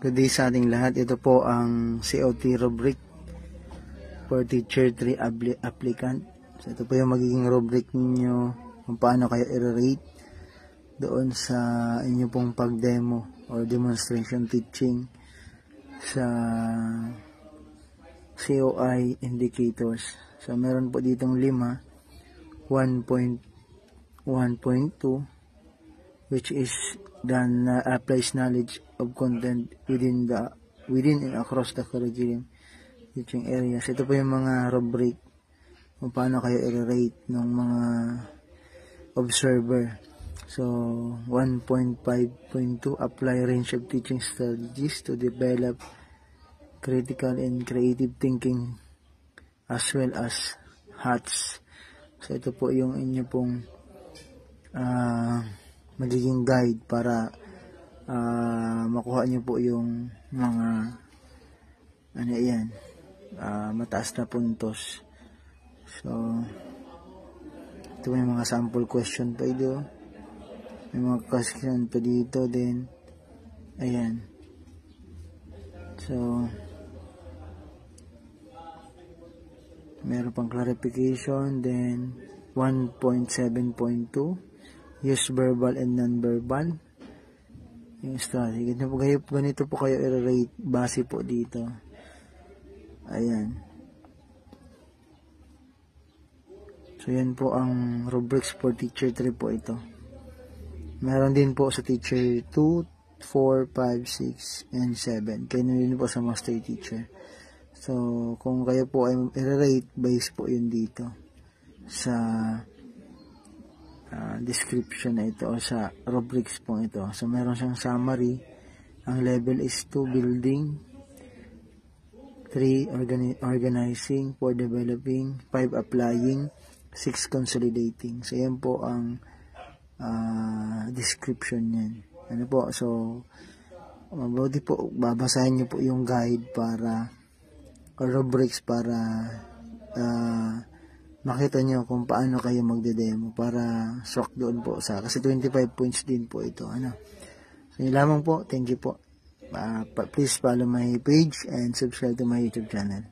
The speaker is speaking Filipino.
Good day sa ating lahat. Ito po ang COT rubric for Teacher 3 applicant. So ito po yung magiging rubric ninyo kung paano kayo i-rate doon sa inyo pong pag-demo or demonstration teaching sa COI indicators. So meron po ditong 5, 1.1.2 which is then applies knowledge of content within and across the curriculum teaching areas. Ito po yung mga rubric kung paano kayo i-rate ng mga observer. So 1.5.2 apply range of teaching strategies to develop critical and creative thinking as well as HATS. So ito po yung inyo pong magiging guide para makuha nyo po yung mga mataas na puntos. So ito may mga sample question pa ito, may mga question pa dito din, ayan. So meron pang clarification, then 1.7.2 use verbal and non-verbal yung strategy. Ganito po kayo i-rate base po dito. Ayan. So yan po ang rubrics for teacher 3 po ito. Meron din po sa teacher 2, 4, 5, 6, and 7. Kaya din po sa master teacher. So kung kayo po ay i-rate, base po yun dito sa description na ito o sa rubrics po ito. So meron siyang summary. Ang level is 2 building, 3 organizing, 4 developing, 5 applying, 6 consolidating. So yan po ang description yan. Ano po, so mabuti po babasahin niyo po yung guide para or rubrics para makita nyo kung paano kayo magde-demo para swak doon po sa, kasi 25 points din po ito. So yun lamang po. Thank you po. Please follow my page and subscribe to my YouTube channel.